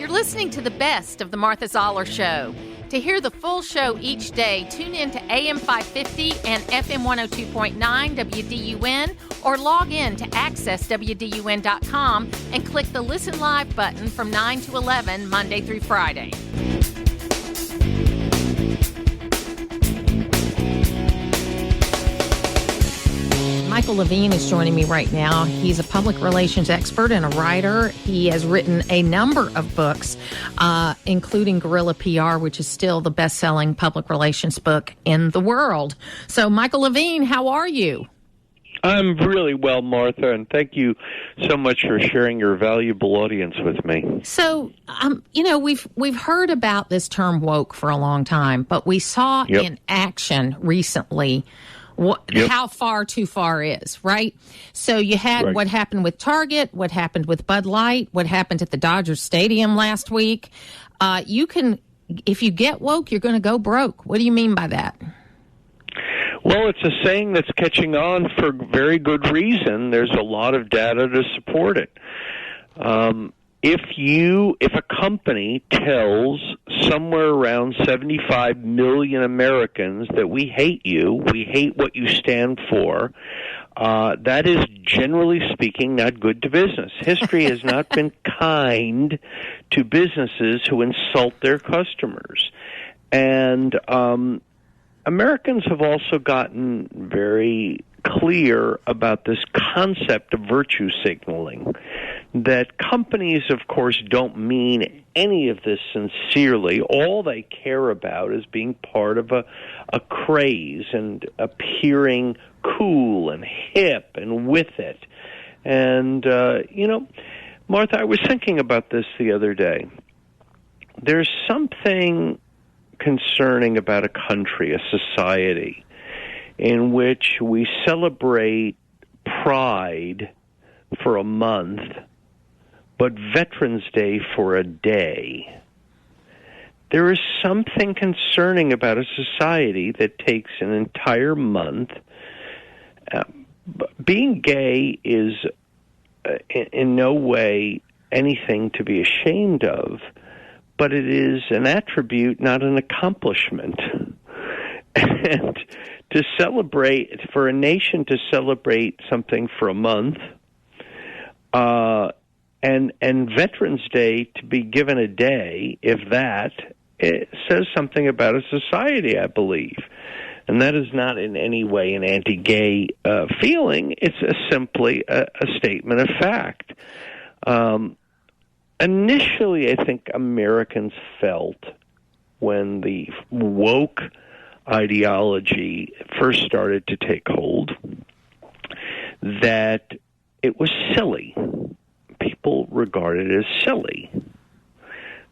You're listening to the best of the Martha Zoller Show. To hear the full show each day, tune in to AM 550 and FM 102.9 WDUN or log in to accesswdun.com and click the Listen Live button from 9 to 11, Monday through Friday. Michael Levine is joining me right now. He's a public relations expert and a writer. He has written a number of books, including Guerilla PR, which is still the best-selling public relations book in the world. So, Michael Levine, how are you? I'm really well, Martha, and thank you so much for sharing your valuable audience with me. So, we've heard about this term woke for a long time, but we saw in action recently how far too far is, right? So you had what happened with Target, what happened with Bud Light, what happened at the Dodgers Stadium last week. If you get woke, you're going to go broke. What do you mean by that? Well, it's a saying that's catching on for very good reason. There's a lot of data to support it. If a company tells somewhere around 75 million Americans that we hate you, we hate what you stand for, that is, generally speaking, not good to business. History has not been kind to businesses who insult their customers. And Americans have also gotten very clear about this concept of virtue signaling, that companies, of course, don't mean any of this sincerely. All they care about is being part of a craze and appearing cool and hip and with it. And, Martha, I was thinking about this the other day. There's something concerning about a country, a society, in which we celebrate Pride for a month, but Veterans Day for a day. There is something concerning about a society that takes an entire month. Being gay is in no way anything to be ashamed of, but it is an attribute, not an accomplishment. And to celebrate, for a nation to celebrate something for a month, and Veterans Day to be given a day, if that, it says something about a society, I believe. And that is not in any way an anti-gay feeling. It's simply a statement of fact. Initially, I think Americans felt when the woke ideology first started to take hold that it was silly. People regarded it as silly.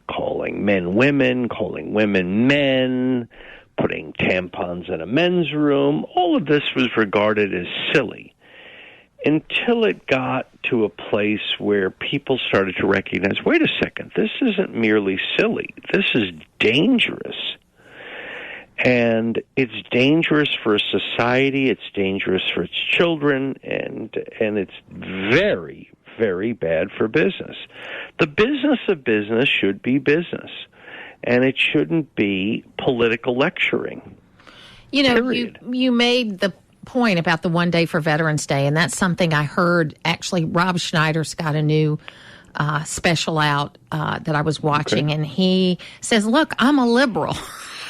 Calling men women, calling women men, putting tampons in a men's room, all of this was regarded as silly. Until it got to a place where people started to recognize, wait a second, this isn't merely silly. This is dangerous. And it's dangerous for a society, it's dangerous for its children, and it's very, very bad for business. The business of business should be business, and it shouldn't be political lecturing. You know, period. you made the point about the one day for Veterans Day, and that's something I heard. Actually, Rob Schneider's got a new special out that I was watching, and he says, look, I'm a liberal.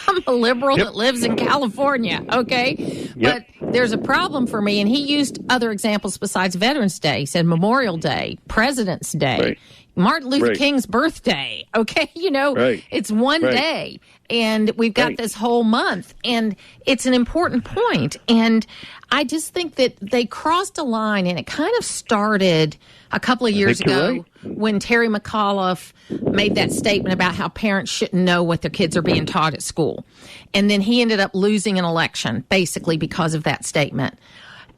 I'm a liberal that lives in California, okay? But there's a problem for me, and he used other examples besides Veterans Day. He said Memorial Day, President's Day, Martin Luther King's birthday, okay? You know, it's one day, and we've got this whole month, and it's an important point. And I just think that they crossed a line, and it kind of started a couple of years ago when Terry McAuliffe made that statement about how parents shouldn't know what their kids are being taught at school. And then he ended up losing an election, basically because of that statement.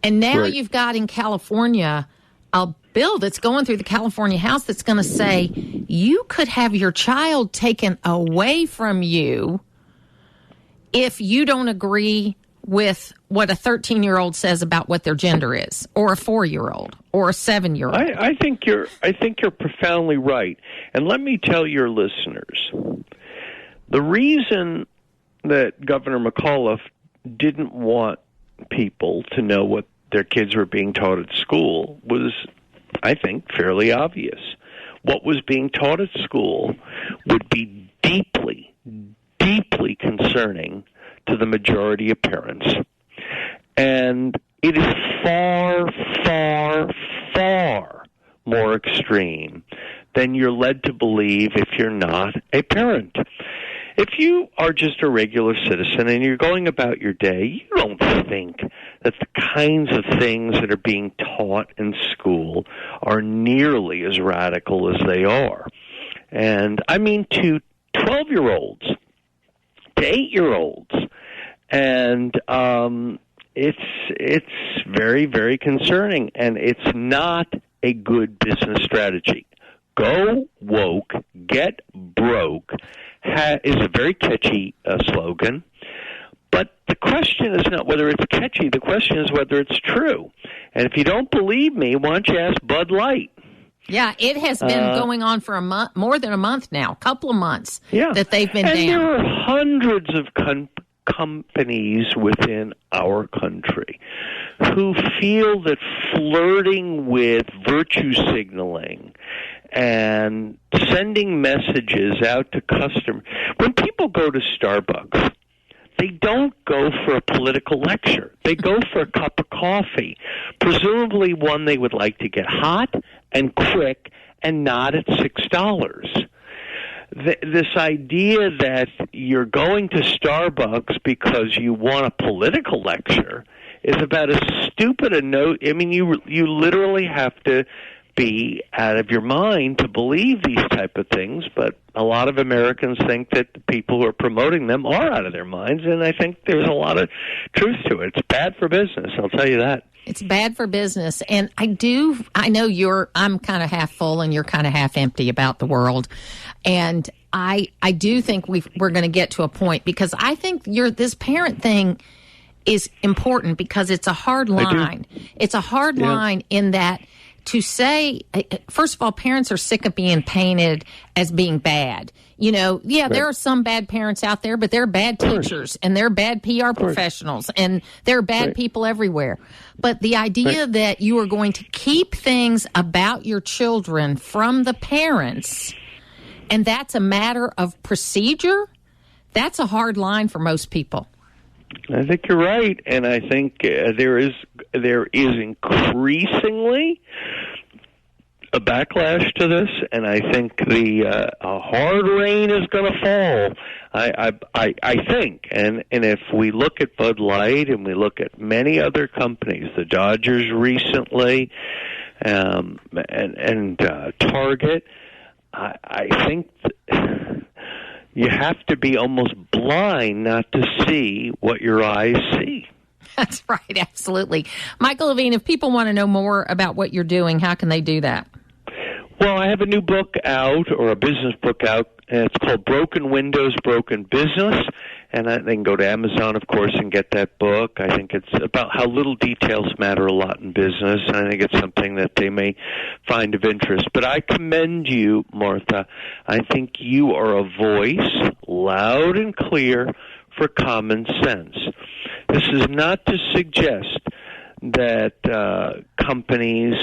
And now you've got in California a bill that's going through the California House that's going to say you could have your child taken away from you if you don't agree with what a 13-year-old says about what their gender is, or a 4-year-old, or a 7-year-old. I think you're profoundly right. And let me tell your listeners, the reason that Governor McAuliffe didn't want people to know what their kids were being taught at school was, I think, fairly obvious. What was being taught at school would be deeply, deeply concerning to the majority of parents. And it is far, far, far more extreme than you're led to believe if you're not a parent. If you are just a regular citizen and you're going about your day, you don't think that the kinds of things that are being taught in school are nearly as radical as they are. And I mean to 12-year-olds, to 8-year-olds. And it's very, very concerning, and it's not a good business strategy. Go woke, get broke is a very catchy slogan, but the question is not whether it's catchy. The question is whether it's true. And if you don't believe me, why don't you ask Bud Light? Yeah, it has been going on for a month, more than a month now, a couple of months that they've been and down. There are hundreds of companies within our country who feel that flirting with virtue signaling and sending messages out to customers. When people go to Starbucks, they don't go for a political lecture. They go for a cup of coffee, presumably one they would like to get hot and quick and not at $6. This idea that you're going to Starbucks because you want a political lecture is about as stupid a note. I mean, you literally have to be out of your mind to believe these type of things, but a lot of Americans think that the people who are promoting them are out of their minds, and I think there's a lot of truth to it. It's bad for business, I'll tell you that. It's bad for business, and I know I'm kind of half full and you're kind of half empty about the world, and I do think we're going to get to a point, because I think this parent thing is important, because it's a hard line. It's a hard line in that, to say, first of all, parents are sick of being painted as being bad. You know, there are some bad parents out there, but there are bad teachers, and there are bad PR professionals, and there are bad people everywhere. But the idea that you are going to keep things about your children from the parents, and that's a matter of procedure, that's a hard line for most people. I think you're right, and I think there is increasingly a backlash to this, and I think the hard rain is going to fall. I think, and if we look at Bud Light and we look at many other companies, the Dodgers recently, and Target, I think you have to be almost blind not to see what your eyes see. That's right, absolutely. Michael Levine, if people want to know more about what you're doing, how can they do that? Well, I have a new book out, or a business book out, and it's called Broken Windows, Broken Business, and they can go to Amazon, of course, and get that book. I think it's about how little details matter a lot in business, and I think it's something that they may find of interest. But I commend you, Martha. I think you are a voice, loud and clear, for common sense. This is not to suggest that companies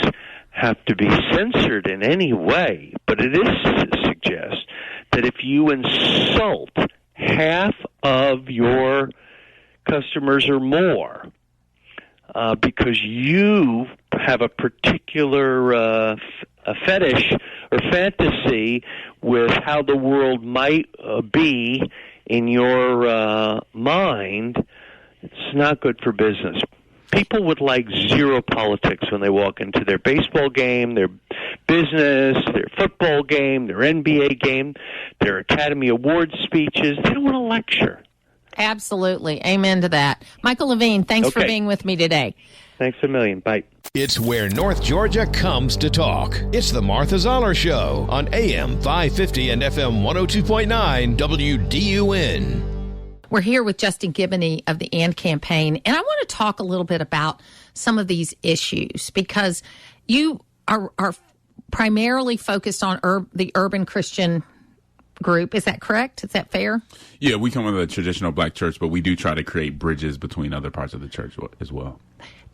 have to be censored in any way, but it is to suggest that if you insult half of your customers or more because you have a particular a fetish or fantasy with how the world might be in your mind, it's not good for business. People would like zero politics when they walk into their baseball game, their business, their football game, their NBA game, their Academy Awards speeches. They don't want a lecture. Absolutely. Amen to that. Michael Levine, thanks for being with me today. Thanks a million. Bye. It's where North Georgia comes to talk. It's the Martha Zoller Show on AM 550 and FM 102.9 WDUN. We're here with Justin Giboney of the AND campaign, and I want to talk a little bit about some of these issues because you are primarily focused on the urban Christian group. Is that correct? Is that fair? Yeah, we come from a traditional black church, but we do try to create bridges between other parts of the church as well.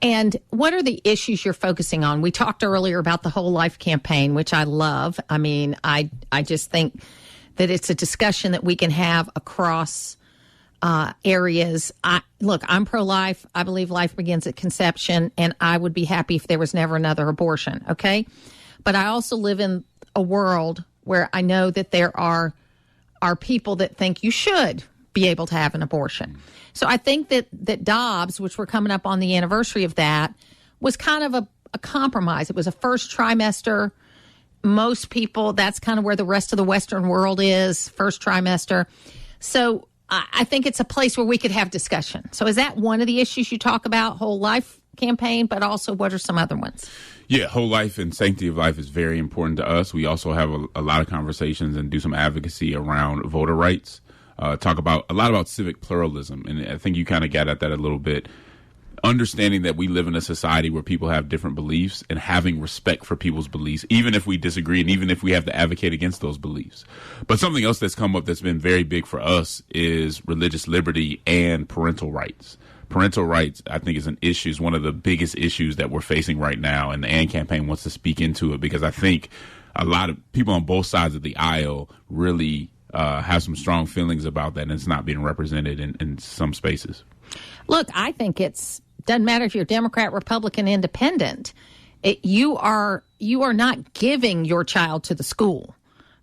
And what are the issues you're focusing on? We talked earlier about the Whole Life campaign, which I love. I mean, I just think that it's a discussion that we can have across areas. I'm pro-life. I believe life begins at conception, and I would be happy if there was never another abortion, okay? But I also live in a world where I know that there are people that think you should be able to have an abortion. So I think that Dobbs, which we're coming up on the anniversary of that, was kind of a compromise. It was a first trimester. Most people, that's kind of where the rest of the Western world is, first trimester. So I think it's a place where we could have discussion. So is that one of the issues you talk about, Whole Life campaign, but also what are some other ones? Yeah, whole life and sanctity of life is very important to us. We also have a lot of conversations and do some advocacy around voter rights, talk about a lot about civic pluralism. And I think you kind of got at that a little bit. Understanding that we live in a society where people have different beliefs and having respect for people's beliefs, even if we disagree and even if we have to advocate against those beliefs. But something else that's come up that's been very big for us is religious liberty and parental rights. Parental rights, I think, is an issue, is one of the biggest issues that we're facing right now. And the AND campaign wants to speak into it because I think a lot of people on both sides of the aisle really have some strong feelings about that, and it's not being represented in some spaces. Look, I think doesn't matter if you're Democrat, Republican, Independent. You are not giving your child to the school,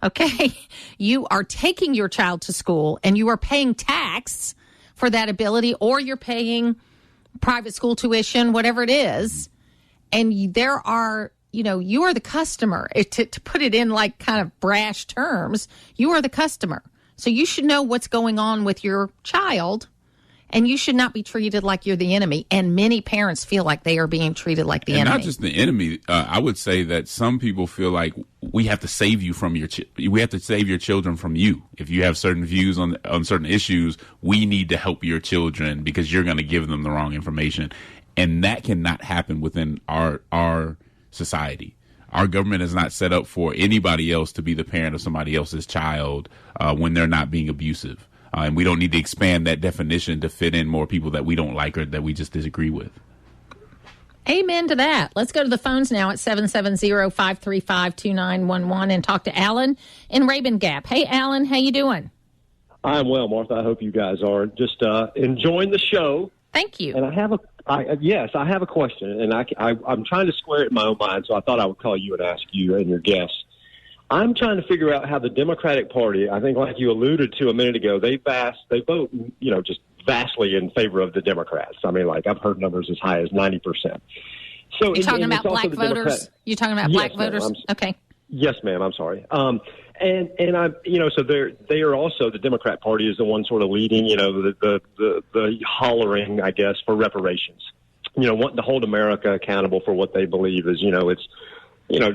okay? You are taking your child to school, and you are paying tax for that ability, or you're paying private school tuition, whatever it is. And there are, you are the customer. To put it in like kind of brash terms, you are the customer. So you should know what's going on with your child, and you should not be treated like you're the enemy. And many parents feel like they are being treated like the enemy. Not just the enemy. I would say that some people feel like we have to save you from we have to save your children from you. If you have certain views on certain issues, we need to help your children because you're going to give them the wrong information. And that cannot happen within our society. Our government is not set up for anybody else to be the parent of somebody else's child when they're not being abusive. And we don't need to expand that definition to fit in more people that we don't like or that we just disagree with. Amen to that. Let's go to the phones now at 770-535-2911 and talk to Alan in Rabun Gap. Hey, Alan, how you doing? I'm well, Martha. I hope you guys are. Just enjoying the show. Thank you. And I have a question, and I'm trying to square it in my own mind, so I thought I would call you and ask you and your guests. I'm trying to figure out how the Democratic Party, I think like you alluded to a minute ago, they vote, just vastly in favor of the Democrats. I mean, like I've heard numbers as high as 90%. So you're talking about black voters? You're talking about black voters? Okay. Yes, ma'am. I'm sorry. And I'm, so they are also, the Democrat Party is the one sort of leading, the hollering, I guess, for reparations, wanting to hold America accountable for what they believe is, it's,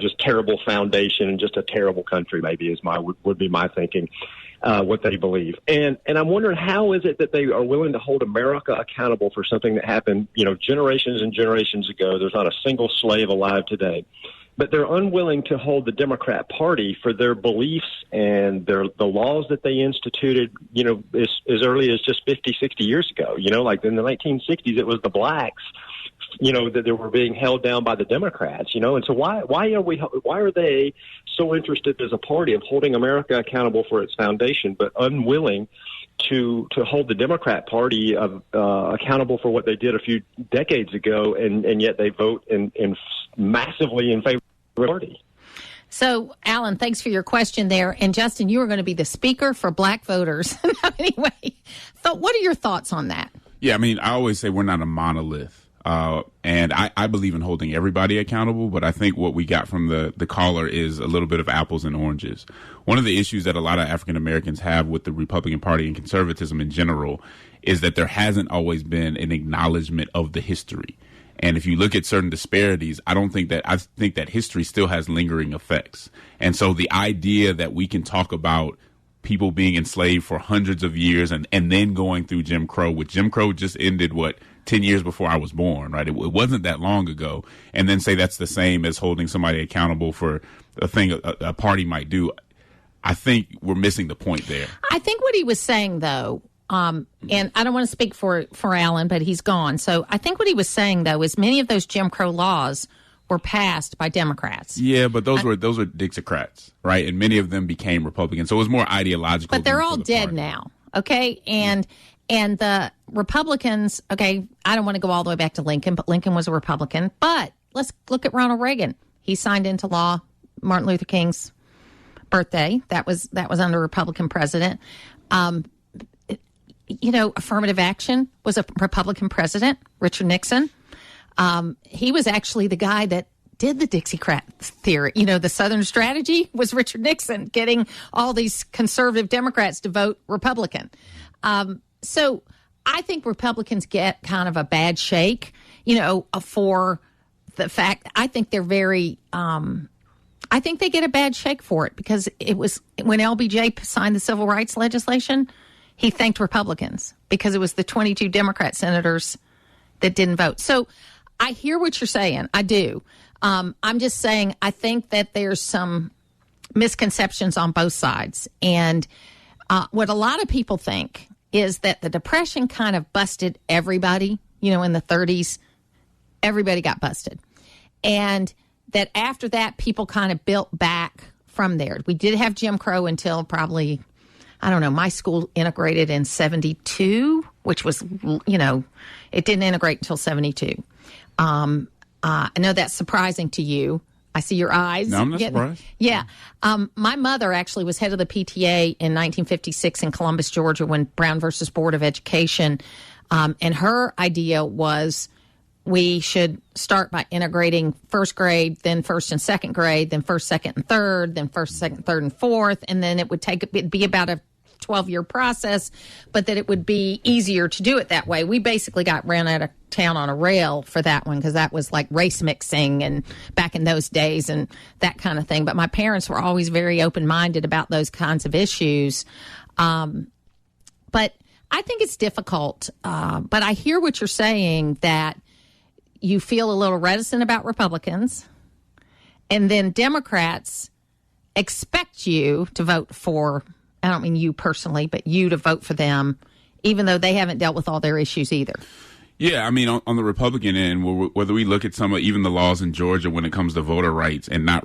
just terrible foundation and just a terrible country, maybe would be my thinking, what they believe. And I'm wondering, how is it that they are willing to hold America accountable for something that happened, generations and generations ago? There's not a single slave alive today. But they're unwilling to hold the Democrat Party for their beliefs and the laws that they instituted, as early as just 50, 60 years ago. Like in the 1960s, it was the blacks, that they were being held down by the Democrats, and so why are they so interested as a party of holding America accountable for its foundation, but unwilling to hold the Democrat Party accountable for what they did a few decades ago, and yet they vote in massively in favor of the party? So, Alan, thanks for your question there. And Justin, you are going to be the speaker for black voters. Anyway, so what are your thoughts on that? Yeah, I mean, I always say we're not a monolith. And I believe in holding everybody accountable, but I think what we got from the caller is a little bit of apples and oranges. One of the issues that a lot of African Americans have with the Republican Party and conservatism in general is that there hasn't always been an acknowledgement of the history. And if you look at certain disparities, I think that history still has lingering effects. And so the idea that we can talk about people being enslaved for hundreds of years and then going through Jim Crow, which Jim Crow just ended, 10 years before I was born, right? It wasn't that long ago. And then say that's the same as holding somebody accountable for a thing a party might do. I think we're missing the point there. I think what he was saying, though, and I don't want to speak for Alan, but he's gone. So I think what he was saying, though, is many of those Jim Crow laws were passed by Democrats. Yeah, but those were Dixiecrats, right? And many of them became Republicans. So it was more ideological. But they're all dead now, okay? And the Republicans, okay, I don't want to go all the way back to Lincoln, but Lincoln was a Republican. But let's look at Ronald Reagan. He signed into law Martin Luther King's birthday. That was under a Republican president. Affirmative action was a Republican president, Richard Nixon. He was actually the guy that did the Dixiecrat theory. The Southern strategy was Richard Nixon getting all these conservative Democrats to vote Republican. So I think Republicans get kind of a bad shake, for the fact I think they're very I think they get a bad shake for it because it was when LBJ signed the civil rights legislation, he thanked Republicans because it was the 22 Democrat senators that didn't vote. So I hear what you're saying. I do. I'm just saying I think that there's some misconceptions on both sides. And what a lot of people think is that the Depression kind of busted everybody. In the 30s, everybody got busted. And that after that, people kind of built back from there. We did have Jim Crow until probably, I don't know, my school integrated in 72, which was, it didn't integrate until 72. I know that's surprising to you. I see your eyes. No, I'm not surprised. Yeah. My mother actually was head of the PTA in 1956 in Columbus, Georgia, when Brown versus Board of Education. And her idea was we should start by integrating first grade, then first and second grade, then first, second, and third, then first, second, third, and fourth. And then it'd be about a 12-year process, but that it would be easier to do it that way. We basically got ran out of town on a rail for that one because that was like race mixing and back in those days and that kind of thing. But my parents were always very open-minded about those kinds of issues. But I think it's difficult. But I hear what you're saying, that you feel a little reticent about Republicans, and then Democrats expect you to vote for, I don't mean you personally, but you to vote for them, even though they haven't dealt with all their issues either. Yeah, I mean, on the Republican end, whether we look at some of even the laws in Georgia when it comes to voter rights and not,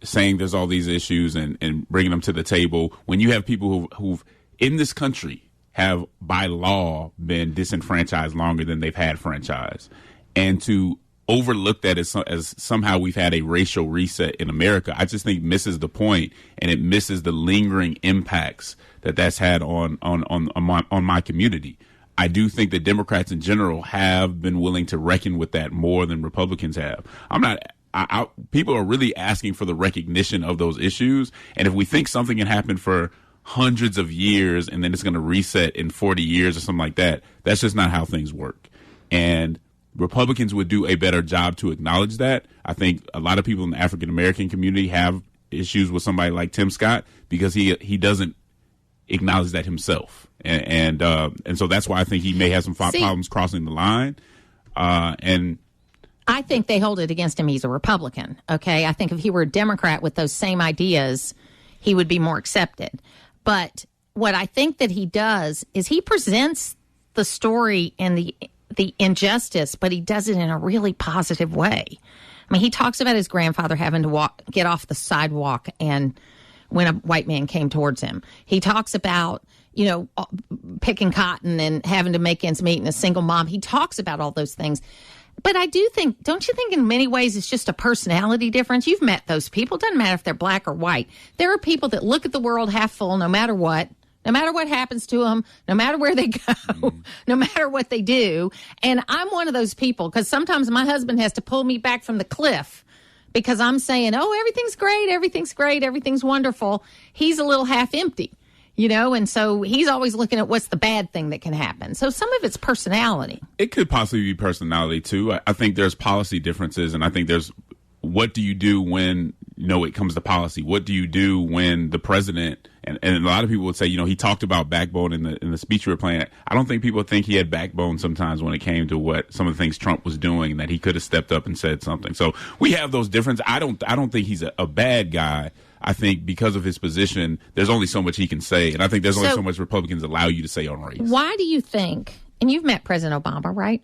saying there's all these issues and bringing them to the table, when you have people who've in this country have by law been disenfranchised longer than they've had franchise, and to overlook that as somehow we've had a racial reset in America, I just think misses the point, and it misses the lingering impacts that's had on my community. I do think that Democrats in general have been willing to reckon with that more than Republicans have. People are really asking for the recognition of those issues, and if we think something can happen for hundreds of years and then it's going to reset in 40 years or something like that, that's just not how things work. And Republicans would do a better job to acknowledge that. I think a lot of people in the African American community have issues with somebody like Tim Scott because he doesn't acknowledge that himself, and so that's why I think he may have some problems crossing the line. And I think they hold it against him. He's a Republican. Okay, I think if he were a Democrat with those same ideas, he would be more accepted. But what I think that he does is he presents the story and the injustice, but he does it in a really positive way. I mean, he talks about his grandfather having to get off the sidewalk and when a white man came towards him. He talks about, picking cotton and having to make ends meet and a single mom. He talks about all those things. But I do think, don't you think in many ways it's just a personality difference? You've met those people. It doesn't matter if they're black or white. There are people that look at the world half full no matter what. No matter what happens to them, no matter where they go, no matter what they do. And I'm one of those people because sometimes my husband has to pull me back from the cliff because I'm saying, oh, everything's great, everything's wonderful. He's a little half empty, and so he's always looking at what's the bad thing that can happen. So some of it's personality. It could possibly be personality, too. I think there's policy differences, and I think there's what do you do when it comes to policy. What do you do when the president, and a lot of people would say, he talked about backbone in the speech we were playing. I don't think people think he had backbone sometimes when it came to what some of the things Trump was doing, and that he could have stepped up and said something. So we have those differences. I don't think he's a bad guy. I think because of his position, there's only so much he can say, and I think there's only so much Republicans allow you to say on race. Why do you think, and you've met President Obama, right?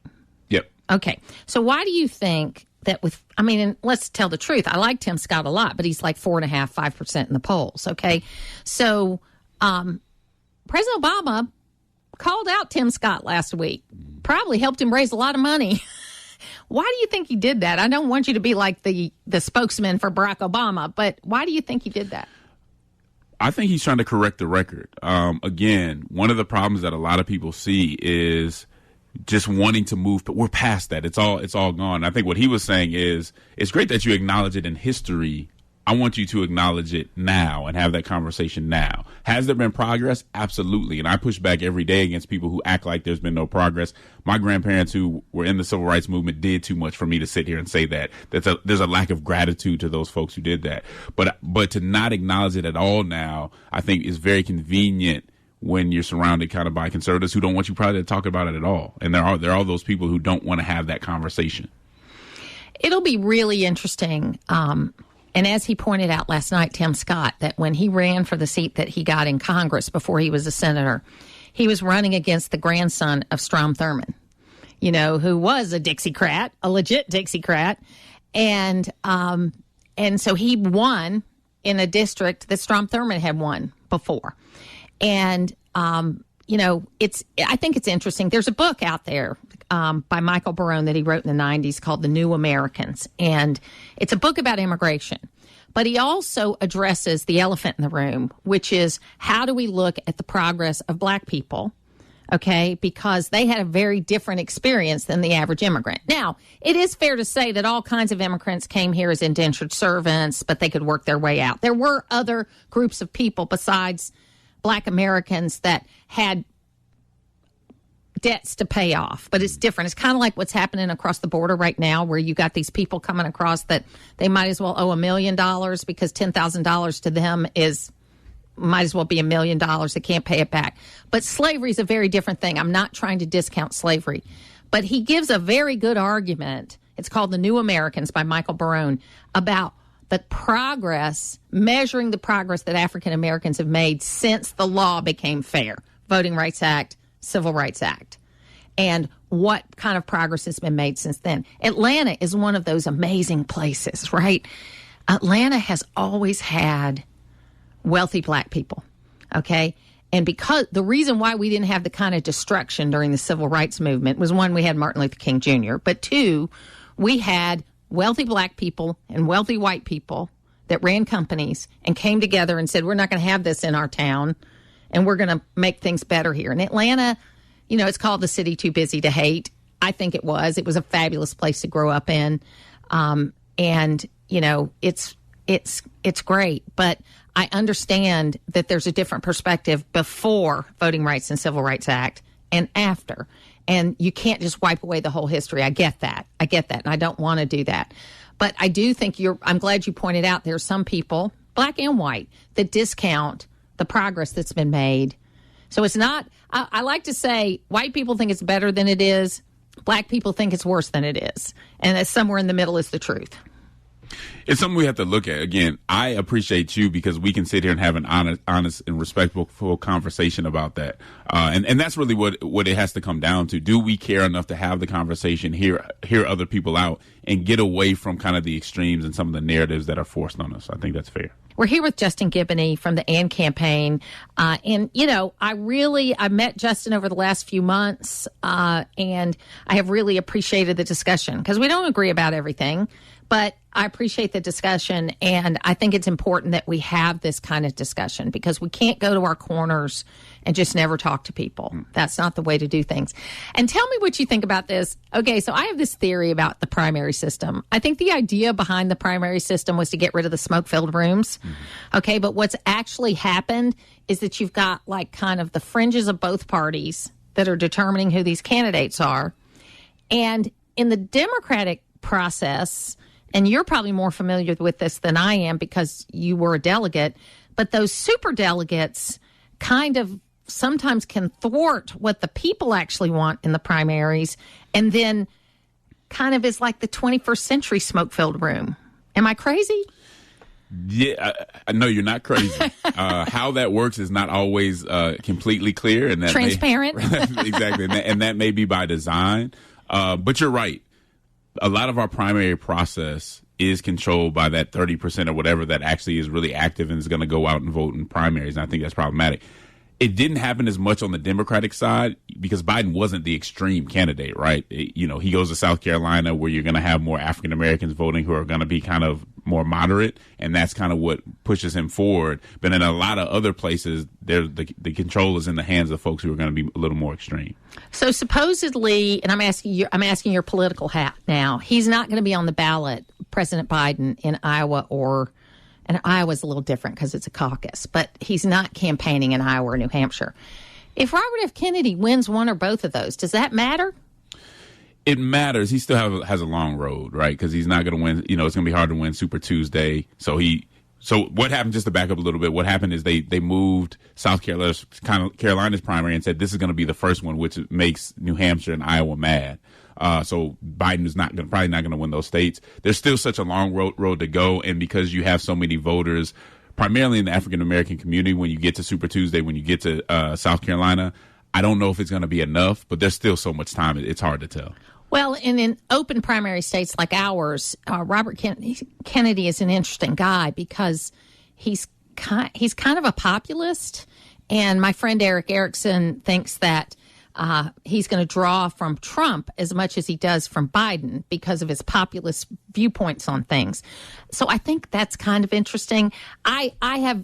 Yep. Okay. So why do you think that and let's tell the truth, I like Tim Scott a lot, but he's like 4.5%, 5% in the polls, okay? So President Obama called out Tim Scott last week, probably helped him raise a lot of money. Why do you think he did that? I don't want you to be like the spokesman for Barack Obama, but why do you think he did that? I think he's trying to correct the record. Again, one of the problems that a lot of people see is just wanting to move, but we're past that. It's all gone. I think what he was saying is, it's great that you acknowledge it in history. I want you to acknowledge it now and have that conversation now. Has there been progress? Absolutely. And I push back every day against people who act like there's been no progress. My grandparents who were in the civil rights movement did too much for me to sit here and say that. There's a lack of gratitude to those folks who did that. But to not acknowledge it at all now, I think is very convenient when you're surrounded kind of by conservatives who don't want you probably to talk about it at all. And there are those people who don't want to have that conversation. It'll be really interesting. And as he pointed out last night, Tim Scott, that when he ran for the seat that he got in Congress before he was a senator, he was running against the grandson of Strom Thurmond, who was a Dixiecrat, a legit Dixiecrat. And so he won in a district that Strom Thurmond had won before. And, I think it's interesting. There's a book out there by Michael Barone that he wrote in the 90s called The New Americans. And it's a book about immigration. But he also addresses the elephant in the room, which is how do we look at the progress of black people? Okay, because they had a very different experience than the average immigrant. Now, it is fair to say that all kinds of immigrants came here as indentured servants, but they could work their way out. There were other groups of people besides Black Americans that had debts to pay off, but it's different. It's kind of like what's happening across the border right now, where you got these people coming across that they might as well owe $1 million because $10,000 to them might as well be $1 million. They can't pay it back. But slavery is a very different thing. I'm not trying to discount slavery, but he gives a very good argument. It's called The New Americans by Michael Barone, about the progress, measuring the progress that African Americans have made since the law became fair. Voting Rights Act, Civil Rights Act, and what kind of progress has been made since then. Atlanta is one of those amazing places, right? Atlanta has always had wealthy black people, okay? And because the reason why we didn't have the kind of destruction during the civil rights movement was, one, we had Martin Luther King Jr., but two, we had wealthy black people and wealthy white people that ran companies and came together and said, we're not going to have this in our town, and we're going to make things better here. In Atlanta, it's called the city too busy to hate. I think it was. It was a fabulous place to grow up in. It's great. But I understand that there's a different perspective before Voting Rights and Civil Rights Act and after. And you can't just wipe away the whole history. I get that. And I don't want to do that. But I do think I'm glad you pointed out there are some people, black and white, that discount the progress that's been made. So it's not, I like to say white people think it's better than it is. Black people think it's worse than it is. And that somewhere in the middle is the truth. It's something we have to look at. Again, I appreciate you because we can sit here and have an honest and respectful conversation about that. And that's really what it has to come down to. Do we care enough to have the conversation, hear other people out, and get away from kind of the extremes and some of the narratives that are forced on us? I think that's fair. We're here with Justin Giboney from the AND campaign. I met Justin over the last few months, and I have really appreciated the discussion because we don't agree about everything, but I appreciate the discussion, and I think it's important that we have this kind of discussion because we can't go to our corners and just never talk to people. That's not the way to do things. And tell me what you think about this. Okay, so I have this theory about the primary system. I think the idea behind the primary system was to get rid of the smoke-filled rooms. Okay, but what's actually happened is that you've got like kind of the fringes of both parties that are determining who these candidates are. And in the Democratic process, and you're probably more familiar with this than I am because you were a delegate, but those super delegates kind of sometimes can thwart what the people actually want in the primaries, and then kind of is like the 21st century smoke-filled room. Am I crazy? Yeah, no, you're not crazy. How that works is not always completely clear, and that transparent. Exactly, and that may be by design. But you're right. A lot of our primary process is controlled by that 30% or whatever that actually is really active and is going to go out and vote in primaries. And I think that's problematic. It didn't happen as much on the Democratic side because Biden wasn't the extreme candidate, right? He goes to South Carolina where you're going to have more African Americans voting who are going to be kind of more moderate, and that's kind of what pushes him forward. But in a lot of other places, the control is in the hands of folks who are going to be a little more extreme. So supposedly, and I'm asking your political hat now, he's not going to be on the ballot, President Biden, in Iowa and Iowa's a little different because it's a caucus, but he's not campaigning in Iowa or New Hampshire. If Robert F. Kennedy wins one or both of those, does that matter? It matters. He still has a long road, right? Because he's not going to win. It's going to be hard to win Super Tuesday. So what happened, just to back up a little bit, what happened is they moved South Carolina's primary and said this is going to be the first one, which makes New Hampshire and Iowa mad. So Biden is probably not going to win those states. There's still such a long road to go. And because you have so many voters, primarily in the African-American community, when you get to Super Tuesday, when you get to South Carolina, I don't know if it's going to be enough, but there's still so much time. It's hard to tell. Well, in open primary states like ours, Robert Kennedy is an interesting guy because he's kind of a populist. And my friend Eric Erickson thinks that he's going to draw from Trump as much as he does from Biden because of his populist viewpoints on things. So I think that's kind of interesting. I have,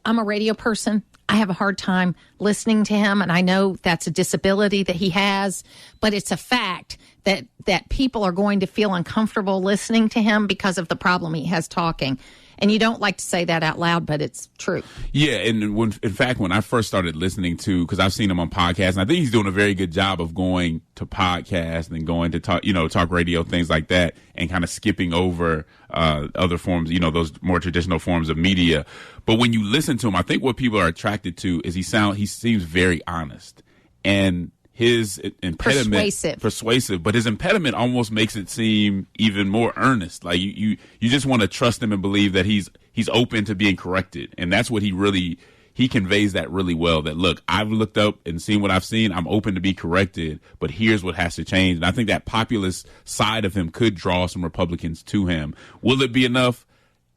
I'm a radio person. I have a hard time listening to him, and I know that's a disability that he has, but it's a fact that people are going to feel uncomfortable listening to him because of the problem he has talking. And you don't like to say that out loud, but it's true. Yeah, and in fact, when I first started listening to, because I've seen him on podcasts, and I think he's doing a very good job of going to podcasts and going to talk radio, things like that, and kind of skipping over other forms, those more traditional forms of media. But when you listen to him, I think what people are attracted to is he seems very honest, and his impediment persuasive, but his impediment almost makes it seem even more earnest. Like you just want to trust him and believe that he's open to being corrected, and that's what he conveys that really well. That look, I've looked up and seen what I've seen. I'm open to be corrected, but here's what has to change. And I think that populist side of him could draw some Republicans to him. Will it be enough?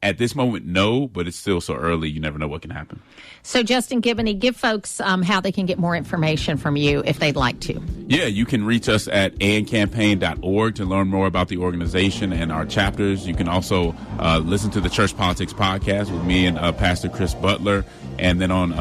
At this moment, no, but it's still so early. You never know what can happen. So, Justin Giboney, give folks how they can get more information from you if they'd like to. Yeah, you can reach us at andcampaign.org to learn more about the organization and our chapters. You can also listen to the Church Politics Podcast with me and Pastor Chris Butler. And then on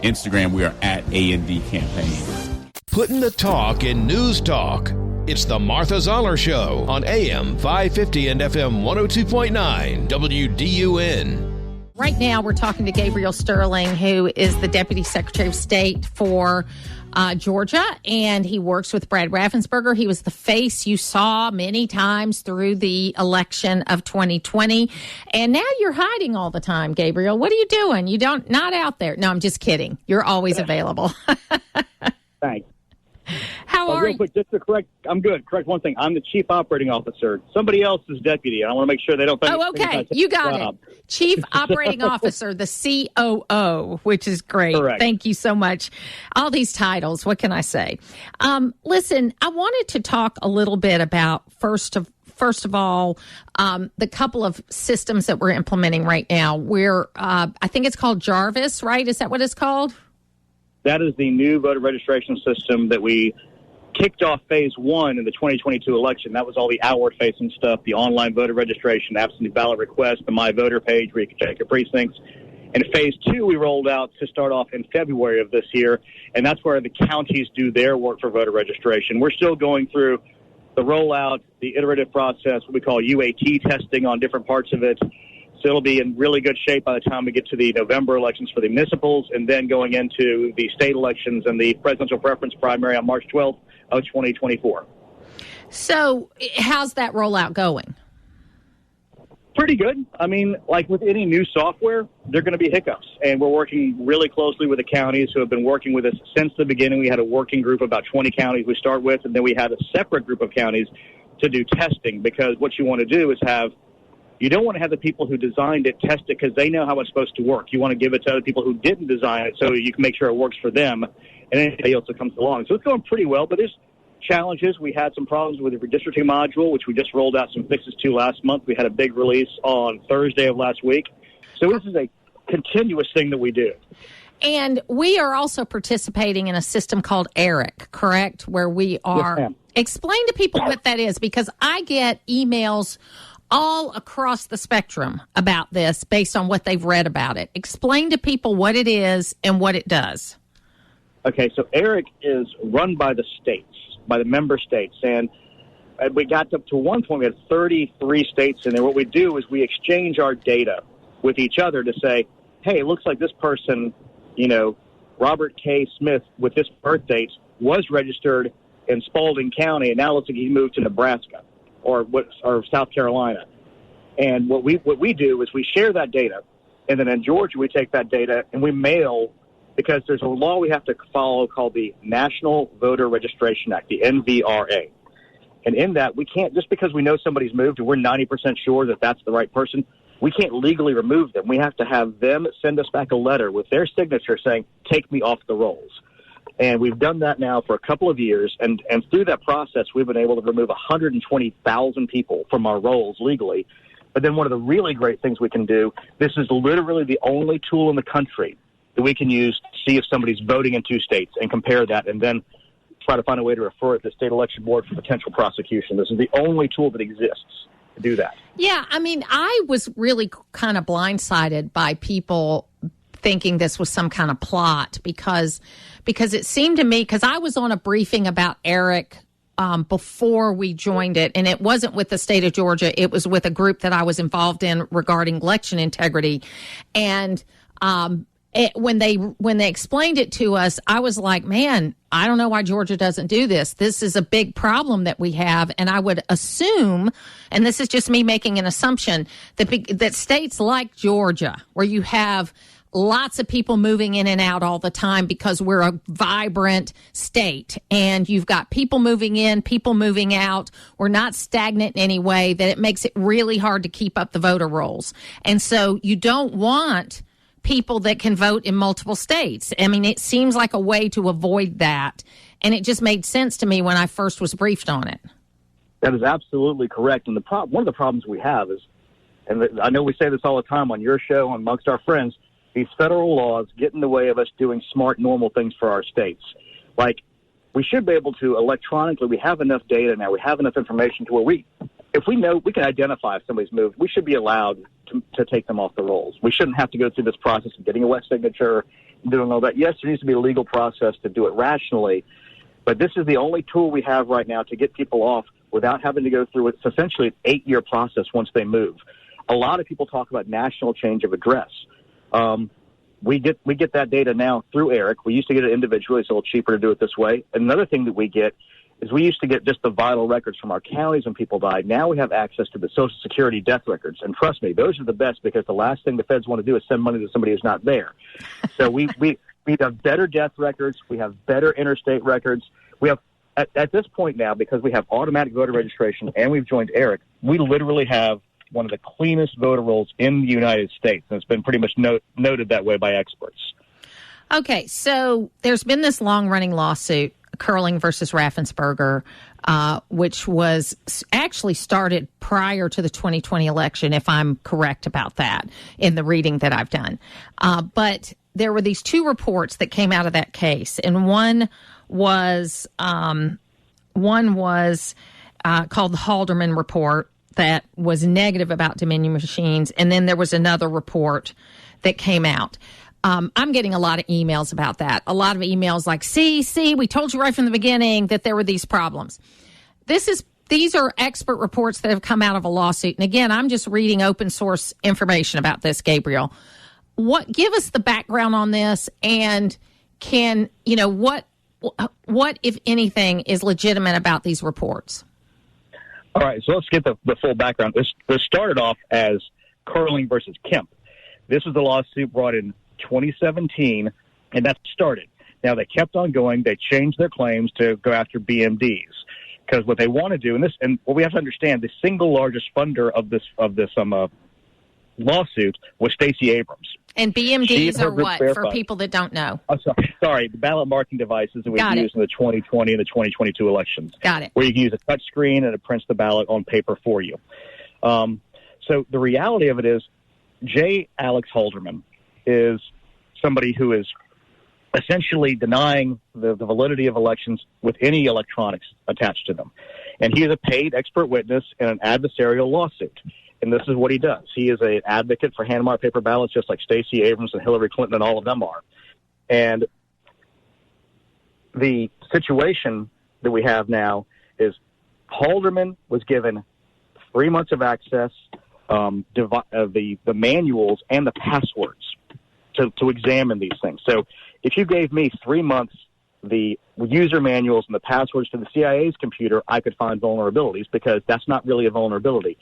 Instagram, we are at AND Campaign. Putting the talk in news talk. It's the Martha Zoller Show on AM 550 and FM 102.9 WDUN. Right now, we're talking to Gabriel Sterling, who is the Deputy Secretary of State for Georgia, and he works with Brad Raffensperger. He was the face you saw many times through the election of 2020, and now you're hiding all the time, Gabriel. What are you doing? Not out there. No, I'm just kidding. You're always available. Thanks. How are you? Real quick, just to correct, I'm good. Correct one thing. I'm the Chief Operating Officer. Somebody else is deputy, and I want to make sure they don't think. Oh, okay. You got it. Chief Operating Officer, the COO, which is great. Correct. Thank you so much. All these titles. What can I say? Listen, I wanted to talk a little bit about first of all, the couple of systems that we're implementing right now. I think it's called Jarvis, right? Is that what it's called? That is the new voter registration system that we kicked off phase one in the 2022 election. That was all the outward-facing stuff, the online voter registration, absentee ballot request, the My Voter page where you can check your precincts. And phase two we rolled out to start off in February of this year, and that's where the counties do their work for voter registration. We're still going through the rollout, the iterative process, what we call UAT testing on different parts of it. So it'll be in really good shape by the time we get to the November elections for the municipals, and then going into the state elections and the presidential preference primary on March 12th of 2024. So how's that rollout going? Pretty good. I mean, like with any new software, there are going to be hiccups. And we're working really closely with the counties who have been working with us since the beginning. We had a working group of about 20 counties we start with, and then we had a separate group of counties to do testing, because what you want to do is you don't want to have the people who designed it test it because they know how it's supposed to work. You want to give it to other people who didn't design it so you can make sure it works for them and anybody else that comes along. So it's going pretty well, but there's challenges. We had some problems with the redistricting module, which we just rolled out some fixes to last month. We had a big release on Thursday of last week. So this is a continuous thing that we do. And we are also participating in a system called ERIC, correct? Where we are. Yes, explain to people what that is, because I get emails all across the spectrum about this based on what they've read about it. Explain to people what it is and what it does. Okay, so ERIC is run by the states, by the member states. And we got up to one point, we had 33 states in there. What we do is we exchange our data with each other to say, hey, it looks like this person, Robert K. Smith with this birth date was registered in Spalding County, and now it looks like he moved to Nebraska or South Carolina. And what we do is we share that data, and then in Georgia we take that data and we mail, because there's a law we have to follow called the National Voter Registration Act, the NVRA. And in that, we can't, just because we know somebody's moved and we're 90% sure that that's the right person, we can't legally remove them. We have to have them send us back a letter with their signature saying, take me off the rolls. And we've done that now for a couple of years. And through that process, we've been able to remove 120,000 people from our rolls legally. But then one of the really great things we can do, this is literally the only tool in the country that we can use to see if somebody's voting in two states and compare that, and then try to find a way to refer it to the state election board for potential prosecution. This is the only tool that exists to do that. Yeah, I mean, I was really kind of blindsided by people thinking this was some kind of plot because it seemed to me, because I was on a briefing about ERIC before we joined it, and it wasn't with the state of Georgia. It was with a group that I was involved in regarding election integrity. And when they explained it to us, I was like, man, I don't know why Georgia doesn't do this. This is a big problem that we have. And I would assume, and this is just me making an assumption, that states like Georgia, where you have lots of people moving in and out all the time because we're a vibrant state, and you've got people moving in, people moving out. We're not stagnant in any way, that it makes it really hard to keep up the voter rolls. And so you don't want people that can vote in multiple states. I mean, it seems like a way to avoid that. And it just made sense to me when I first was briefed on it. That is absolutely correct. And one of the problems we have is, and I know we say this all the time on your show and amongst our friends, these federal laws get in the way of us doing smart, normal things for our states. Like, we should be able to electronically, we have enough data now, we have enough information to where if we know, we can identify if somebody's moved, we should be allowed to take them off the rolls. We shouldn't have to go through this process of getting a wet signature and doing all that. Yes, there needs to be a legal process to do it rationally, but this is the only tool we have right now to get people off without having to go through it's essentially an 8-year process once they move. A lot of people talk about national change of address. We get that data now through ERIC. We used to get it individually. It's a little cheaper to do it this way. Another thing that we get is we used to get just the vital records from our counties when people died. Now we have access to the Social Security death records. And trust me, those are the best, because the last thing the feds want to do is send money to somebody who's not there. So we have better death records. We have better interstate records. We have, at this point now, because we have automatic voter registration and we've joined ERIC, we literally have one of the cleanest voter rolls in the United States. And it's been pretty much noted that way by experts. Okay, so there's been this long-running lawsuit, Curling versus Raffensperger, which was actually started prior to the 2020 election, if I'm correct about that, in the reading that I've done. But there were these two reports that came out of that case, and one was called the Haldeman Report that was negative about Dominion machines, and then there was another report that came out. I'm getting a lot of emails about that. A lot of emails like, see, we told you right from the beginning that there were these problems. These are expert reports that have come out of a lawsuit. And again, I'm just reading open source information about this, Gabriel. Give us the background on this, and what if anything is legitimate about these reports? All right, so let's get the full background. This started off as Curling versus Kemp. This was a lawsuit brought in 2017, and that started. Now, they kept on going. They changed their claims to go after BMDs because what they want to do, and what we have to understand, the single largest funder of this lawsuit was Stacey Abrams. And BMDs are what, for people that don't know? Oh, sorry, the ballot marking devices that we used in the 2020 and the 2022 elections. Got it. Where you can use a touch screen and it prints the ballot on paper for you. So the reality of it is J. Alex Halderman is somebody who is essentially denying the validity of elections with any electronics attached to them. And he is a paid expert witness in an adversarial lawsuit. And this is what he does. He is an advocate for hand-marked paper ballots, just like Stacey Abrams and Hillary Clinton and all of them are. And the situation that we have now is Halderman was given 3 months of access, the manuals and the passwords to examine these things. So if you gave me 3 months, the user manuals and the passwords to the CIA's computer, I could find vulnerabilities because that's not really a vulnerability.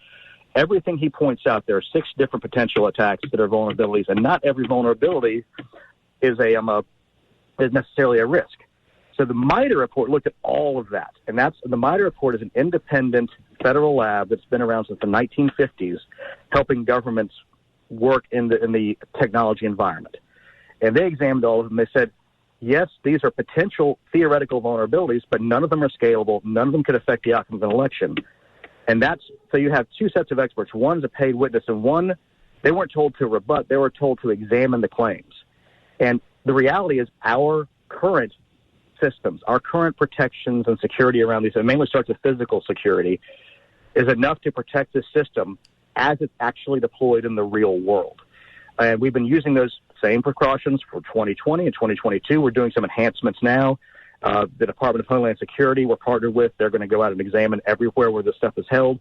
Everything he points out, there are 6 different potential attacks that are vulnerabilities, and not every vulnerability is necessarily a risk. So the MITRE report looked at all of that, and the MITRE report is an independent federal lab that's been around since the 1950s, helping governments work in the technology environment. And they examined all of them. They said, yes, these are potential theoretical vulnerabilities, but none of them are scalable. None of them could affect the outcome of an election. And so you have 2 sets of experts. One's a paid witness, and one, they weren't told to rebut. They were told to examine the claims. And the reality is our current systems, our current protections and security around these, it mainly starts with physical security, is enough to protect the system as it's actually deployed in the real world. And we've been using those same precautions for 2020 and 2022. We're doing some enhancements now. The Department of Homeland Security we're partnered with, they're going to go out and examine everywhere where this stuff is held.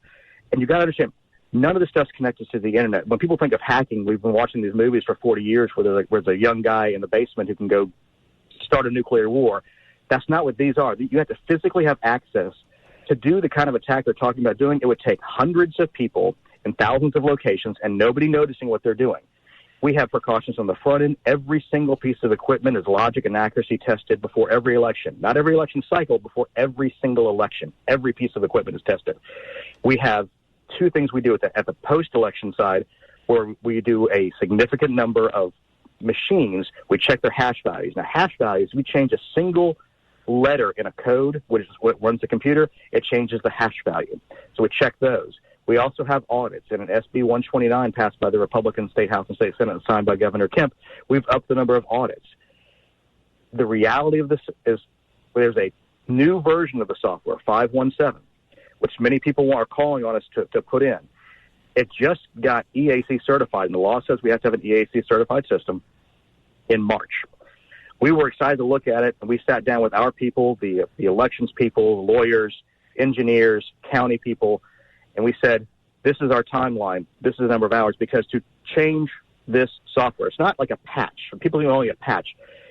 And you've got to understand, none of this stuff's connected to the internet. When people think of hacking, we've been watching these movies for 40 years where there's a young guy in the basement who can go start a nuclear war. That's not what these are. You have to physically have access to do the kind of attack they're talking about doing. It would take hundreds of people in thousands of locations and nobody noticing what they're doing. We have precautions on the front end. Every single piece of equipment is logic and accuracy tested before every election. Not every election cycle, before every single election. Every piece of equipment is tested. We have 2 things we do at the post-election side, where we do a significant number of machines. We check their hash values. Now, hash values, we change a single letter in a code, which is what runs the computer. It changes the hash value. So we check those. We also have audits. In an SB 129 passed by the Republican State House and State Senate and signed by Governor Kemp, we've upped the number of audits. The reality of this is there's a new version of the software, 517, which many people are calling on us to put in. It just got EAC certified, and the law says we have to have an EAC certified system in March. We were excited to look at it, and we sat down with our people, the elections people, lawyers, engineers, county people, and we said, this is our timeline, this is the number of hours, because to change this software, it's not like a patch. For people who know only a patch,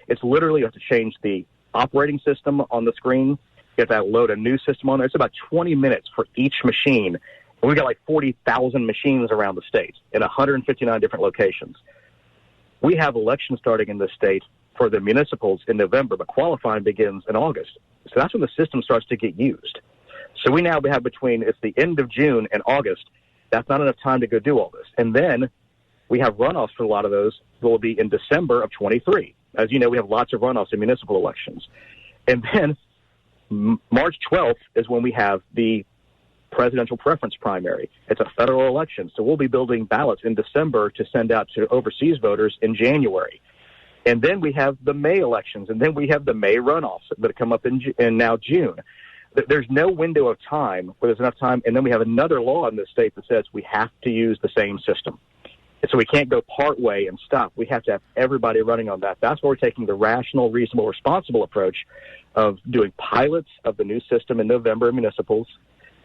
it's literally you have to change the operating system on the screen. You have to load a new system on there. It's about 20 minutes for each machine. And we've got like 40,000 machines around the state in 159 different locations. We have elections starting in this state for the municipals in November, but qualifying begins in August. So that's when the system starts to get used. So we now have it's the end of June and August. That's not enough time to go do all this. And then we have runoffs for a lot of those that will be in December of 23. As you know, we have lots of runoffs in municipal elections. And then March 12th is when we have the presidential preference primary. It's a federal election. So we'll be building ballots in December to send out to overseas voters in January. And then we have the May elections, and then we have the May runoffs that come up in now June. There's no window of time where there's enough time, and then we have another law in the state that says we have to use the same system. And so we can't go part way and stop. We have to have everybody running on that. That's where we're taking the rational, reasonable, responsible approach of doing pilots of the new system in November in municipals,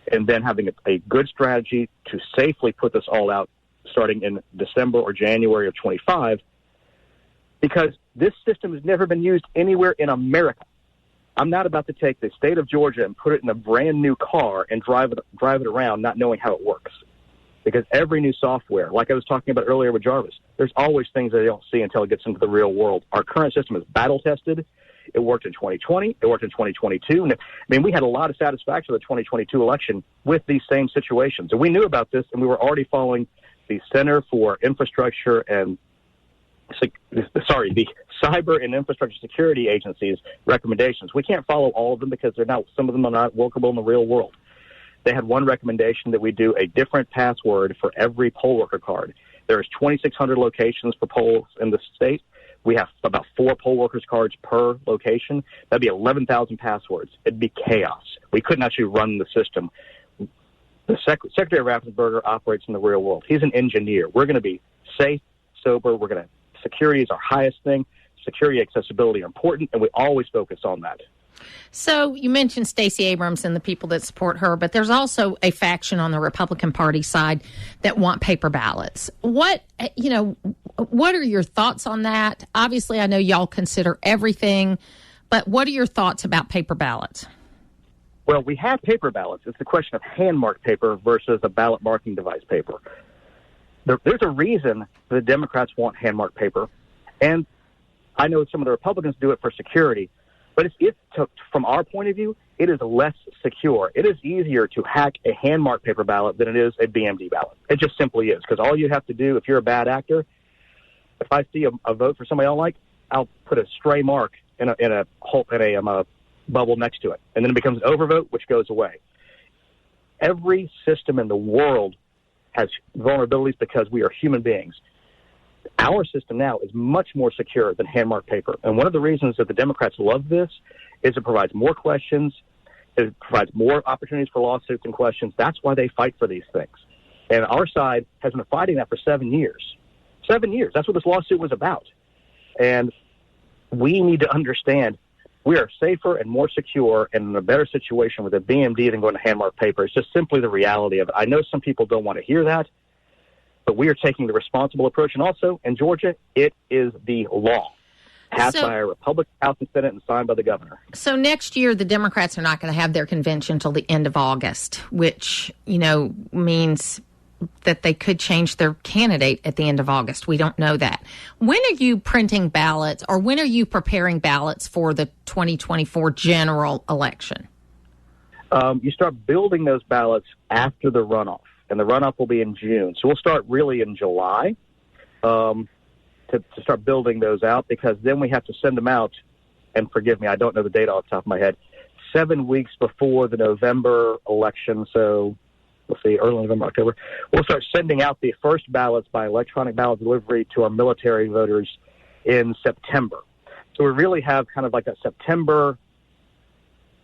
and then having a good strategy to safely put this all out starting in December or January of 25, because this system has never been used anywhere in America. I'm not about to take the state of Georgia and put it in a brand new car and drive it around not knowing how it works. Because every new software, like I was talking about earlier with Jarvis, there's always things that they don't see until it gets into the real world. Our current system is battle-tested. It worked in 2020. It worked in 2022. And, we had a lot of satisfaction with the 2022 election with these same situations. And we knew about this, and we were already following the Center for Infrastructure and the Cyber and Infrastructure Security Agency's recommendations. We can't follow all of them because some of them are not workable in the real world. They had one recommendation that we do a different password for every poll worker card. There's 2,600 locations for polls in the state. We have about 4 poll workers cards per location. That'd be 11,000 passwords. It'd be chaos. We couldn't actually run the system. The Secretary Raffensperger operates in the real world. He's an engineer. We're going to be safe, sober. Security is our highest thing. Security, accessibility are important, and we always focus on that. So you mentioned Stacey Abrams and the people that support her, but there's also a faction on the Republican Party side that want paper ballots. What are your thoughts on that? Obviously, I know y'all consider everything, but what are your thoughts about paper ballots? Well, we have paper ballots. It's the question of hand-marked paper versus a ballot marking device paper. There's a reason the Democrats want hand-marked paper, and I know some of the Republicans do it for security. But from our point of view, it is less secure. It is easier to hack a hand-marked paper ballot than it is a BMD ballot. It just simply is, because all you have to do, if you're a bad actor, if I see a vote for somebody I don't like, I'll put a stray mark in a bubble next to it, and then it becomes an overvote, which goes away. Every system in the world has vulnerabilities because we are human beings. Our system now is much more secure than hand-marked paper. And one of the reasons that the Democrats love this is it provides more questions. It provides more opportunities for lawsuits and questions. That's why they fight for these things. And our side has been fighting that for 7 years. 7 years. That's what this lawsuit was about. And we need to understand we are safer and more secure and in a better situation with a BMD than going to hand-marked paper. It's just simply the reality of it. I know some people don't want to hear that, but we are taking the responsible approach. And also, in Georgia, it is the law, passed by a Republican House and Senate and signed by the governor. So next year, the Democrats are not going to have their convention until the end of August, which, means that they could change their candidate at the end of August. We don't know that. When are you printing ballots, or when are you preparing ballots for the 2024 general election? You start building those ballots after the runoff. And the runoff will be in June. So we'll start really in July to start building those out, because then we have to send them out, and forgive me, I don't know the date off the top of my head, 7 weeks before the November election. So we'll see, early November, October. We'll start sending out the first ballots by electronic ballot delivery to our military voters in September. So we really have kind of like a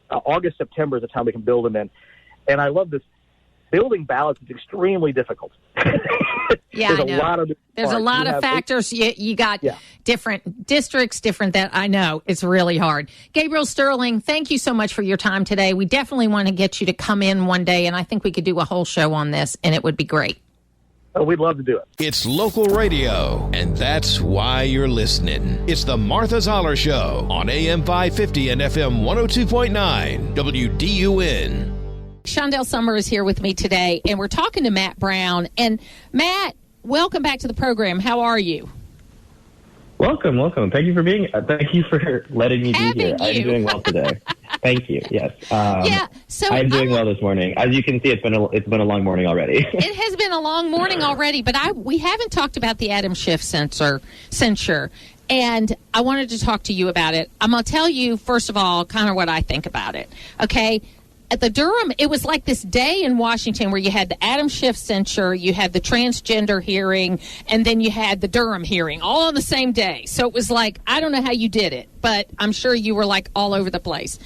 August, September is the time we can build them in. And I love this. Building ballots is extremely difficult. Yeah, There's a lot of factors. You got different districts, I know. It's really hard. Gabriel Sterling, thank you so much for your time today. We definitely want to get you to come in one day, and I think we could do a whole show on this, and it would be great. Oh, we'd love to do it. It's local radio, and that's why you're listening. It's the Martha Zoller Show on AM 550 and FM 102.9 WDUN. Shondell Summer is here with me today, and we're talking to Matt Brown. And Matt, welcome back to the program. How are you? Welcome. Thank you for letting me be here. I'm doing well today. Thank you. Yes. I'm doing well this morning. As you can see, it's been a long morning already. It has been a long morning already, but we haven't talked about the Adam Schiff censure. And I wanted to talk to you about it. I'm going to tell you, first of all, kind of what I think about it. Okay. At the Durham, it was like this day in Washington where you had the Adam Schiff censure, you had the transgender hearing, and then you had the Durham hearing all on the same day. So it was like, I don't know how you did it, but I'm sure you were like all over the place.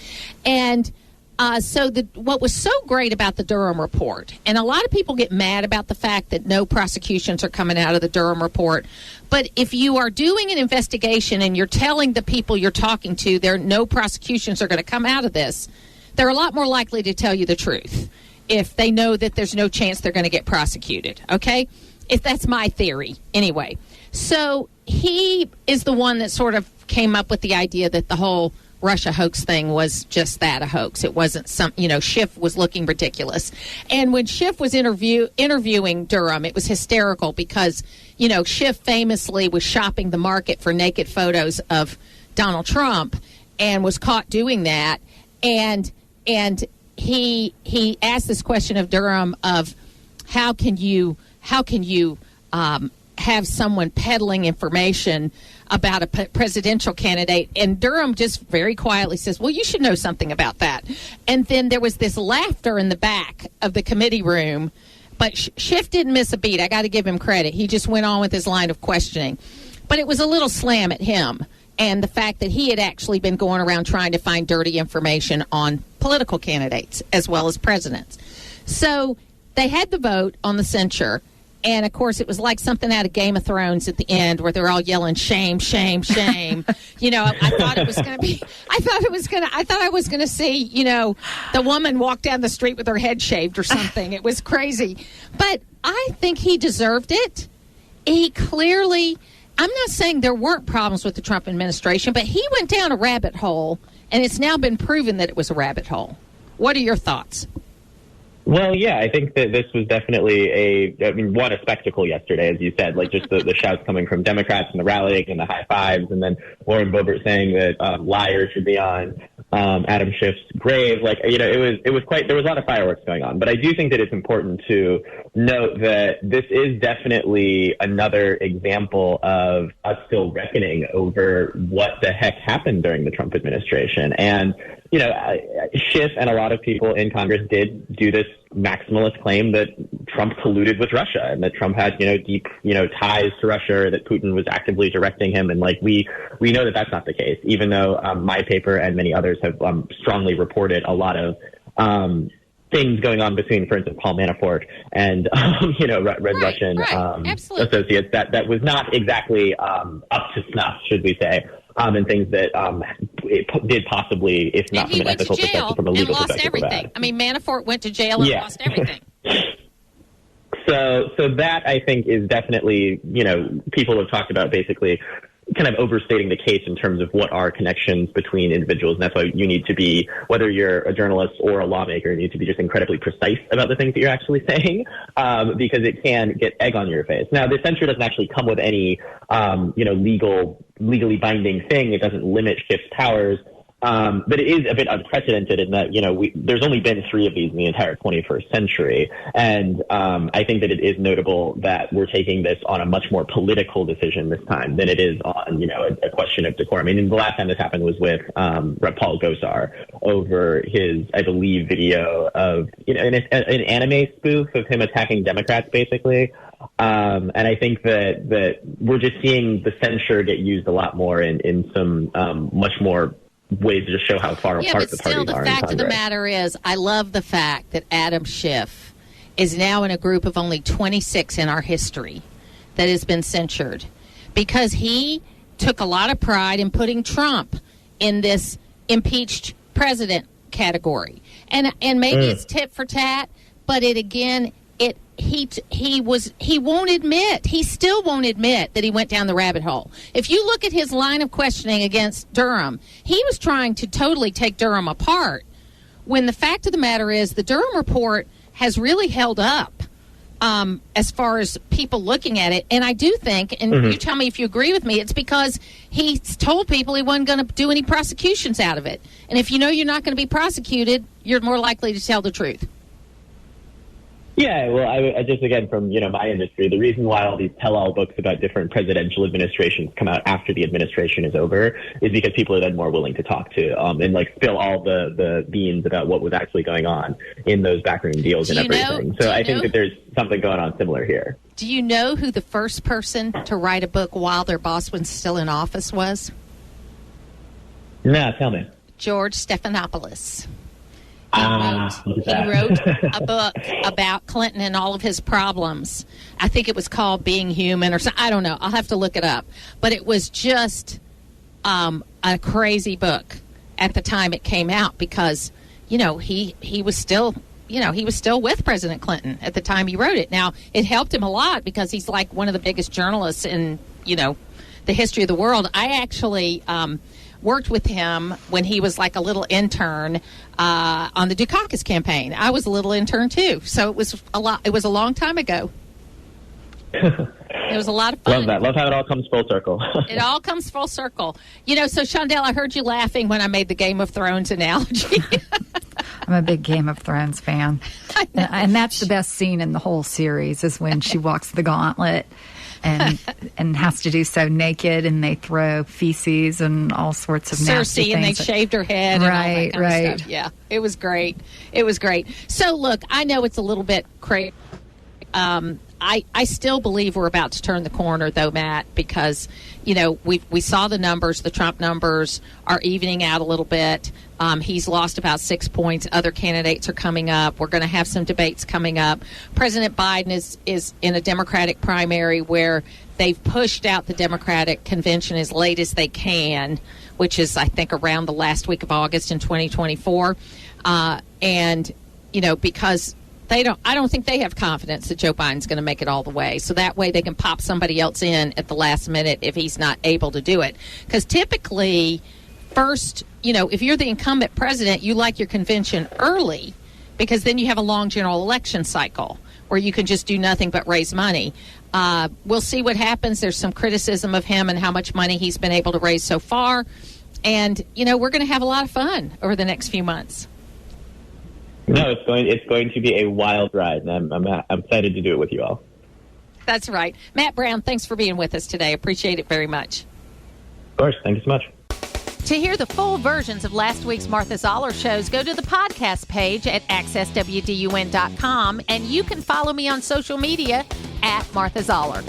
And what was so great about the Durham report, and a lot of people get mad about the fact that no prosecutions are coming out of the Durham report, but if you are doing an investigation and you're telling the people you're talking to no prosecutions are going to come out of this, they're a lot more likely to tell you the truth if they know that there's no chance they're going to get prosecuted, okay? If that's my theory, anyway. So he is the one that sort of came up with the idea that the whole Russia hoax thing was just that, a hoax. It wasn't Schiff was looking ridiculous. And when Schiff was interviewing Durham, it was hysterical because, Schiff famously was shopping the market for naked photos of Donald Trump and was caught doing that. And he asked this question of Durham of how can you have someone peddling information about a presidential candidate, and Durham just very quietly says, well, you should know something about that. And then there was this laughter in the back of the committee room, but Schiff didn't miss a beat. I got to give him credit. He just went on with his line of questioning. But it was a little slam at him and the fact that he had actually been going around trying to find dirty information on political candidates as well as presidents. So they had the vote on the censure. And, of course, it was like something out of Game of Thrones at the end where they're all yelling, shame, shame, shame. I thought it was going to be – I thought I was going to see, the woman walk down the street with her head shaved or something. It was crazy. But I think he deserved it. He clearly – I'm not saying there weren't problems with the Trump administration, but he went down a rabbit hole, and it's now been proven that it was a rabbit hole. What are your thoughts? Well, yeah, I think that this was definitely what a spectacle yesterday, as you said, like just the shouts coming from Democrats and the rallying and the high fives, and then Lauren Boebert saying that liars should be on Adam Schiff's grave. It was quite, there was a lot of fireworks going on. But I do think that it's important to note that this is definitely another example of us still reckoning over what the heck happened during the Trump administration. And Schiff and a lot of people in Congress did do this maximalist claim that Trump colluded with Russia and that Trump had, deep, ties to Russia, that Putin was actively directing him. And we know that that's not the case, even though my paper and many others have strongly reported a lot of things going on between, for instance, Paul Manafort and, Russian associates that was not exactly up to snuff, should we say. And things that it did possibly, if not from an ethical perspective, from a legal perspective. And lost everything. I mean, Manafort went to jail and lost everything. So that, I think, is definitely, people have talked about basically kind of overstating the case in terms of what are connections between individuals. And that's why you need to be, whether you're a journalist or a lawmaker, you need to be just incredibly precise about the things that you're actually saying, because it can get egg on your face. Now, the censure doesn't actually come with any, legally binding thing. It doesn't limit Schiff's powers. But it is a bit unprecedented in that, there's only been 3 of these in the entire 21st century. And I think that it is notable that we're taking this on a much more political decision this time than it is on, a question of decorum. I mean, the last time this happened was with Paul Gosar over his, I believe, video of, an anime spoof of him attacking Democrats, basically. And I think that we're just seeing the censure get used a lot more in some much more ways to just show how far apart the parties are. Yeah, but still, the fact of the matter is, I love the fact that Adam Schiff is now in a group of only 26 in our history that has been censured because he took a lot of pride in putting Trump in this impeached president category. And maybe it's tit for tat, but he won't admit, he still won't admit that he went down the rabbit hole. If you look at his line of questioning against Durham, he was trying to totally take Durham apart, when the fact of the matter is the Durham report has really held up as far as people looking at it. And I do think, and you tell me if you agree with me, it's because he told people he wasn't going to do any prosecutions out of it. And if you know you're not going to be prosecuted, you're more likely to tell the truth. Yeah, well, I just, again, from, my industry, the reason why all these tell-all books about different presidential administrations come out after the administration is over is because people are then more willing to talk to and, spill all the beans about what was actually going on in those backroom deals and everything. So I think that there's something going on similar here. Do you know who the first person to write a book while their boss was still in office was? No, tell me. George Stephanopoulos. He wrote a book about Clinton and all of his problems. I think it was called Being Human or something. I don't know. I'll have to look it up. But it was just a crazy book at the time it came out because, he was still, he was still with President Clinton at the time he wrote it. Now, it helped him a lot because he's like one of the biggest journalists in, the history of the world. I actually worked with him when he was like a little intern on the Dukakis campaign. I was a little intern too, so it was a long time ago. It was a lot of fun. Love that. Love how it all comes full circle. It all comes full circle. So Shondell, I heard you laughing when I made the Game of Thrones analogy. I'm a big Game of Thrones fan. And that's the best scene in the whole series is when she walks the gauntlet and has to do so naked, and they throw feces and all sorts of nasty Cersei, and they things. shaved her head and all that kind right. of stuff. Yeah, it was great. It was great. So, look, I know it's a little bit crazy. I still believe we're about to turn the corner, though, Matt, because, we saw the numbers. The Trump numbers are evening out a little bit. He's lost about 6 points. Other candidates are coming up. We're going to have some debates coming up. President Biden is in a Democratic primary where they've pushed out the Democratic convention as late as they can, which is, I think, around the last week of August in 2024. Because I don't think they have confidence that Joe Biden's going to make it all the way. So that way they can pop somebody else in at the last minute if he's not able to do it. Because typically, first, if you're the incumbent president, you like your convention early because then you have a long general election cycle where you can just do nothing but raise money. We'll see what happens. There's some criticism of him and how much money he's been able to raise so far. And, we're going to have a lot of fun over the next few months. No, it's going to be a wild ride, and I'm excited to do it with you all. That's right. Matt Brown, thanks for being with us today. Appreciate it very much. Of course. Thank you so much. To hear the full versions of last week's Martha Zoller shows, go to the podcast page at accesswdun.com, and you can follow me on social media at Martha Zoller.